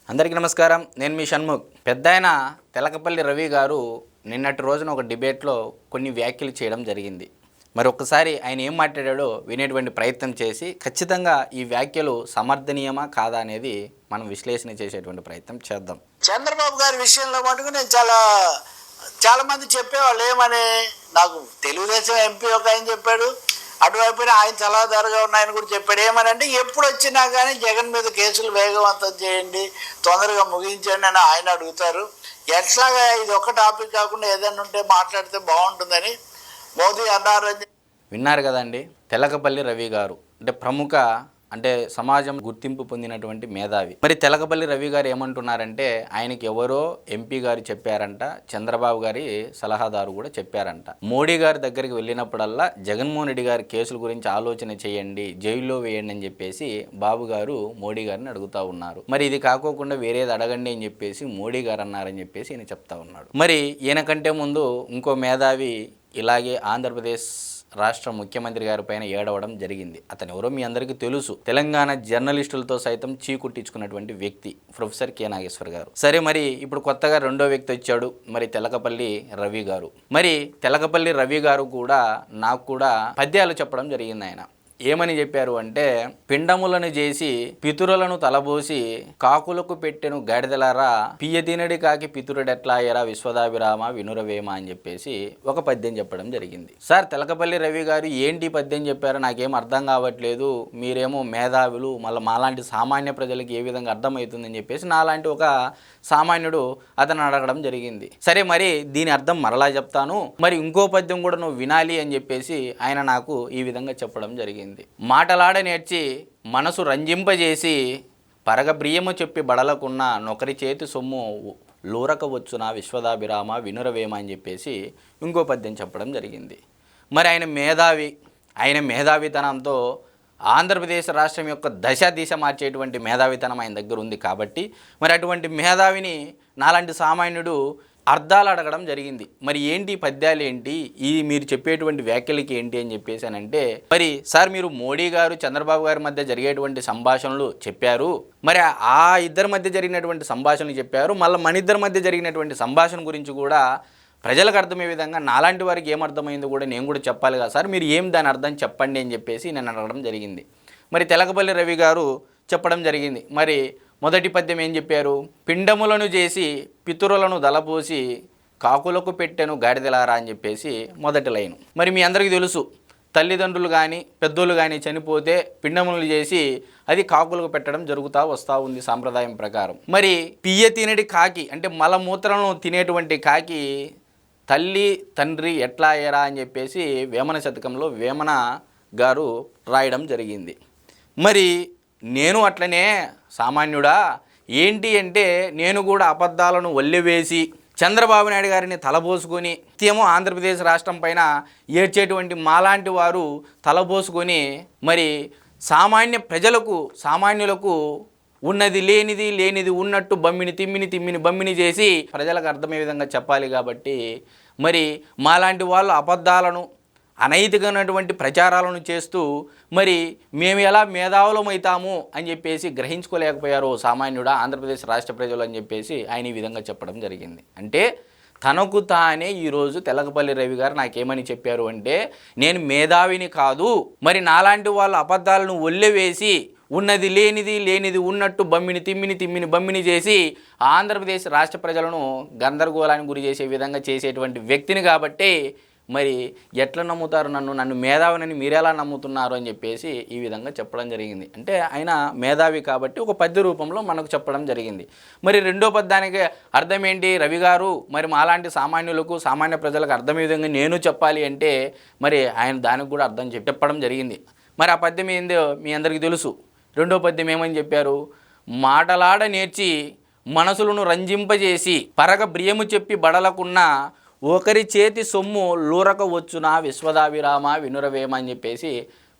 అందరికీ నమస్కారం. నేను మీ షణ్ముఖ్. పెద్దాయన తెలకపల్లి రవి గారు నిన్నటి రోజున ఒక డిబేట్లో కొన్ని వ్యాఖ్యలు చేయడం జరిగింది. మరి ఒక్కసారి ఆయన ఏం మాట్లాడాడో వినేటువంటి ప్రయత్నం చేసి ఖచ్చితంగా ఈ వ్యాఖ్యలు సమర్థనీయమా కాదా అనేది మనం విశ్లేషణ చేసేటువంటి ప్రయత్నం చేద్దాం. చంద్రబాబు గారి విషయంలో మటుకు నేను చాలా మంది చెప్పేవాళ్ళు ఏమని, నాకు తెలుగుదేశం ఎంపీ ఒక ఆయన చెప్పాడు, అటువైపున ఆయన సలహాదారుగా ఉన్నాయని కూడా చెప్పాడు. ఏమనంటే ఎప్పుడు వచ్చినా కానీ జగన్ మీద కేసులు వేగవంతం చేయండి, తొందరగా ముగించండి అని ఆయన అడుగుతారు. ఎట్లాగా ఇది ఒక టాపిక్ కాకుండా ఏదైనా ఉంటే మాట్లాడితే బాగుంటుందని మోదీ అన్నారు. విన్నారు కదండి. తెలకపల్లి రవి గారు అంటే సమాజం గుర్తింపు పొందినటువంటి మేధావి. మరి తెలకపల్లి రవి గారు ఏమంటున్నారంటే ఆయనకి ఎవరో ఎంపీ గారు చెప్పారంట, చంద్రబాబు గారి సలహాదారు కూడా చెప్పారంట. మోడీ గారి దగ్గరికి వెళ్ళినప్పుడల్లా జగన్మోహన్ రెడ్డి గారి కేసుల గురించి ఆలోచన చేయండి, జైల్లో వేయండి అని చెప్పేసి బాబు గారు మోడీ గారిని అడుగుతూ ఉన్నారు. మరి ఇది కాకోకుండా వేరేది అడగండి అని చెప్పేసి మోడీ గారు అన్నారని చెప్పేసి ఈయన చెప్తా ఉన్నాడు. మరి ఈయన కంటే ముందు ఇంకో మేధావి ఇలాగే ఆంధ్రప్రదేశ్ రాష్ట్ర ముఖ్యమంత్రి గారి పైన ఏడవడం జరిగింది. అతను ఎవరో మీ అందరికీ తెలుసు. తెలంగాణ జర్నలిస్టులతో సైతం చీకుట్టించుకున్నటువంటి వ్యక్తి ప్రొఫెసర్ కె నాగేశ్వర్ గారు. సరే, మరి ఇప్పుడు కొత్తగా రెండో వ్యక్తి వచ్చాడు, మరి తెలకపల్లి రవి గారు. మరి తెలకపల్లి రవి గారు కూడా నాకు కూడా పద్యాలు చెప్పడం జరిగింది. ఆయన ఏమని చెప్పారు అంటే, పిండములను చేసి పితురులను తలబోసి కాకులకు పెట్టెను గాడిదలారా, పియ్యతినడి కాకి పితురుడెట్లా ఎరా విశ్వదాభిరామ వినురవేమ అని చెప్పేసి ఒక పద్యం చెప్పడం జరిగింది. సార్, తెలకపల్లి రవి గారు ఏంటి పద్యం చెప్పారో నాకేం అర్థం కావట్లేదు, మీరేమో మేధావులు, మళ్ళీ మాలాంటి సామాన్య ప్రజలకు ఏ విధంగా అర్థమవుతుందని చెప్పేసి నాలాంటి ఒక సామాన్యుడు అతను అడగడం జరిగింది. సరే, మరి దీని అర్థం మరలా చెప్తాను, మరి ఇంకో పద్యం కూడా నువ్వు వినాలి అని చెప్పేసి ఆయన నాకు ఈ విధంగా చెప్పడం జరిగింది. మాటలాడ నేర్చి మనసు రంజింపజేసి పరగబ్రియము చెప్పి బడలకున్న నొకరి చేతి సొమ్ము లూరకవచ్చున విశ్వదాభిరామ వినురవేమ అని చెప్పేసి ఇంకో పద్యం చెప్పడం జరిగింది. మరి ఆయన మేధావితనంతో ఆంధ్రప్రదేశ్ రాష్ట్రం యొక్క దిశ మార్చేటువంటి మేధావితనం ఆయన దగ్గర ఉంది. కాబట్టి మరి అటువంటి మేధావిని నాలాంటి సామాన్యుడు అర్థాలు అడగడం జరిగింది. మరి ఏంటి పద్యాలు ఏంటి, ఈ మీరు చెప్పేటువంటి వ్యాఖ్యలకి ఏంటి అని చెప్పేసి అని అంటే, మరి సార్ మీరు మోడీ గారు చంద్రబాబు గారి మధ్య జరిగేటువంటి సంభాషణలు చెప్పారు, మరి ఆ ఇద్దరి మధ్య జరిగినటువంటి సంభాషణలు చెప్పారు, మళ్ళీ మన ఇద్దరి మధ్య జరిగినటువంటి సంభాషణ గురించి కూడా ప్రజలకు అర్థమయ్యే విధంగా నాలాంటి వారికి ఏమర్థమైందో కూడా నేను కూడా చెప్పాలి కదా సార్, మీరు ఏం దాని అర్థం చెప్పండి అని చెప్పేసి నేను అడగడం జరిగింది. మరి తెలకపల్లి రవి గారు చెప్పడం జరిగింది. మరి మొదటి పద్యం ఏం చెప్పారు, పిండములను చేసి పితురులను దలపోసి కాకులకు పెట్టెను గాడిదలారా అని చెప్పేసి మొదటి లైను. మరి మీ అందరికీ తెలుసు, తల్లిదండ్రులు కానీ పెద్దోళ్ళు కానీ చనిపోతే పిండములు చేసి అది కాకులకు పెట్టడం జరుగుతూ వస్తూ ఉంది సాంప్రదాయం ప్రకారం. మరి పియ్య తినడి కాకి అంటే మలమూత్రలను తినేటువంటి కాకి తల్లి తండ్రి ఎట్లా అయ్యారా అని చెప్పేసి వేమన శతకంలో వేమన గారు రాయడం జరిగింది. మరి నేను అట్లనే సామాన్యుడా ఏంటి అంటే, నేను కూడా అబద్ధాలను వల్లెవేసి చంద్రబాబు నాయుడు గారిని తలబోసుకొని నిత్యము ఆంధ్రప్రదేశ్ రాష్ట్రం పైన ఏడ్చేటువంటి మాలాంటి వారు తలబోసుకొని మరి సామాన్య ప్రజలకు సామాన్యులకు ఉన్నది లేనిది ఉన్నట్టు తిమ్మిని బమ్మిని చేసి ప్రజలకు అర్థమయ్యే విధంగా చెప్పాలి. కాబట్టి మరి మాలాంటి వాళ్ళు అబద్ధాలను అనైతికమైనటువంటి ప్రచారాలను చేస్తూ మరి మేము ఎలా మేధావులమవుతాము అని చెప్పేసి గ్రహించుకోలేకపోయారు సామాన్యుడా ఆంధ్రప్రదేశ్ రాష్ట్ర ప్రజలు అని చెప్పేసి ఆయన ఈ విధంగా చెప్పడం జరిగింది. అంటే తనకు తానే ఈరోజు తెలకపల్లి రవి గారు నాకేమని చెప్పారు అంటే, నేను మేధావిని కాదు, మరి నాలాంటి వాళ్ళు అబద్ధాలను ఒల్లెవేసి ఉన్నది లేనిది ఉన్నట్టు తిమ్మిని బమ్మిని చేసి ఆంధ్రప్రదేశ్ రాష్ట్ర ప్రజలను గందరగోళానికి గురి చేసే విధంగా చేసేటువంటి వ్యక్తిని కాబట్టి మరి ఎట్లా నమ్ముతారు నన్ను మేధావిని మీరెలా నమ్ముతున్నారు అని చెప్పేసి ఈ విధంగా చెప్పడం జరిగింది. అంటే ఆయన మేధావి కాబట్టి ఒక పద్య రూపంలో మనకు చెప్పడం జరిగింది. మరి రెండో పద్యానికి అర్థం ఏంటి, రవి గారు మరి మాలాంటి సామాన్యులకు సామాన్య ప్రజలకు అర్థమయ్యే విధంగా నేను చెప్పాలి అంటే మరి ఆయన దానికి కూడా అర్థం చెప్పడం జరిగింది. మరి ఆ పద్యం ఏందో మీ అందరికీ తెలుసు. రెండో పద్యం ఏమని చెప్పారు, మాటలాడ నేర్చి మనసులను రంజింపజేసి పరగ బ్రియము చెప్పి బడలకున్న ఒకరి చేతి సొమ్ము లూరక వచ్చునా విశ్వదాభిరామ వినురవేమ అని చెప్పేసి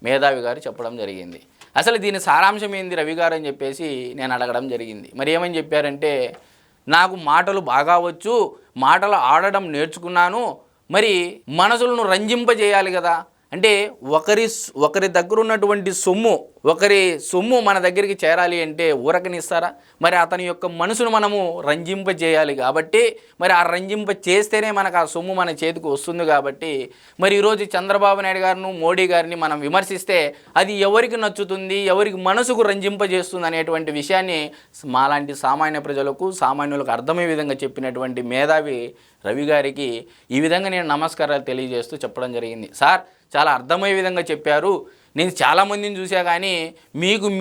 మేధావి గారు చెప్పడం జరిగింది. అసలు దీని సారాంశం ఏంది రవి గారు అని చెప్పేసి నేను అడగడం జరిగింది. మరి ఏమని చెప్పారంటే, నాకు మాటలు బాగా వచ్చు, మాటలు ఆడడం నేర్చుకున్నాను, మరి మనసులను రంజింపజేయాలి కదా, అంటే ఒకరి దగ్గర ఉన్నటువంటి ఒకరి సొమ్ము మన దగ్గరికి చేరాలి అంటే ఊరకనిస్తారా? మరి అతని యొక్క మనసును మనము రంజింపజేయాలి కాబట్టి, మరి ఆ రంజింప చేస్తేనే మనకు ఆ సొమ్ము మన చేతికి వస్తుంది కాబట్టి, మరి ఈరోజు చంద్రబాబు నాయుడు గారిని, మోడీ గారిని మనం విమర్శిస్తే అది ఎవరికి నచ్చుతుంది, ఎవరికి మనసుకు రంజింపజేస్తుంది అనేటువంటి విషయాన్ని మాలాంటి సామాన్య ప్రజలకు, సామాన్యులకు అర్థమయ్యే విధంగా చెప్పినటువంటి మేధావి రవి గారికి ఈ విధంగా నేను నమస్కారాలు తెలియజేస్తూ చెప్పడం జరిగింది. సార్, చాలా అర్థమయ్యే విధంగా చెప్పారు. నేను చాలామందిని చూసా, కానీ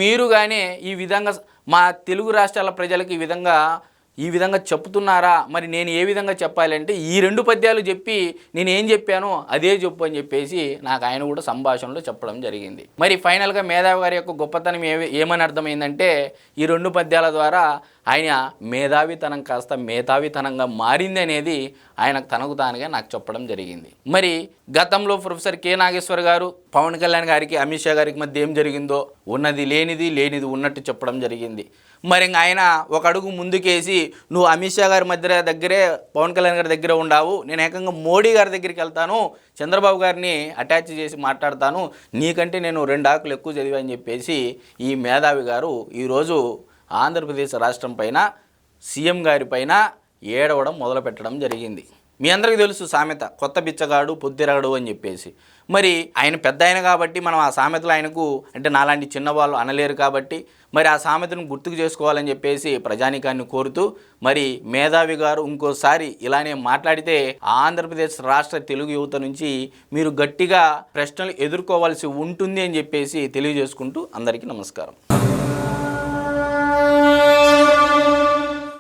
మీరుగానే ఈ విధంగా మా తెలుగు రాష్ట్రాల ప్రజలకు ఈ విధంగా చెప్తున్నారా? మరి నేను ఏ విధంగా చెప్పాలంటే ఈ 2 పద్యాలు చెప్పి నేను ఏం చెప్పానో అదే చెప్పు అని చెప్పేసి నాకు ఆయన కూడా సంభాషణలో చెప్పడం జరిగింది. మరి ఫైనల్గా మేధావి గారి యొక్క గొప్పతనం ఏమని అర్థమైందంటే ఈ 2 పద్యాల ద్వారా ఆయన మేధావితనం కాస్త మేధావితనంగా మారింది అనేది ఆయన తనకు తానుగా నాకు చెప్పడం జరిగింది. మరి గతంలో ప్రొఫెసర్ కె నాగేశ్వర్ గారు పవన్ కళ్యాణ్ గారికి, అమిత్ షా గారికి మధ్య ఏం జరిగిందో ఉన్నది లేనిది ఉన్నట్టు చెప్పడం జరిగింది. మరి ఆయన ఒక అడుగు ముందుకేసి నువ్వు అమిత్ షా గారి దగ్గరే పవన్ కళ్యాణ్ గారి దగ్గర ఉండావు, నేను ఏకంగా మోడీ గారి దగ్గరికి వెళ్తాను, చంద్రబాబు గారిని అటాచ్ చేసి మాట్లాడతాను, నీకంటే నేను 2 ఆకులు ఎక్కువ చదివా అని చెప్పేసి ఈ మేధావి గారు ఈరోజు ఆంధ్రప్రదేశ్ రాష్ట్రం పైన, సీఎం గారి పైన ఏడవడం మొదలు పెట్టడం జరిగింది. మీ అందరికీ తెలుసు సామెత, కొత్త బిచ్చగాడు పొద్దురగడు అని చెప్పేసి. మరి ఆయన పెద్ద ఆయన కాబట్టి మనం ఆ సామెతలు ఆయనకు అంటే నాలాంటి చిన్నవాళ్ళు అనలేరు కాబట్టి మరి ఆ సామెతను గుర్తుకు చేసుకోవాలని చెప్పేసి ప్రజానీకాన్ని కోరుతూ, మరి మేధావి గారు ఇంకోసారి ఇలానే మాట్లాడితే ఆంధ్రప్రదేశ్ రాష్ట్ర తెలుగు యువత నుంచి మీరు గట్టిగా ప్రశ్నలు ఎదుర్కోవాల్సి ఉంటుంది అని చెప్పేసి తెలియజేసుకుంటూ అందరికీ నమస్కారం.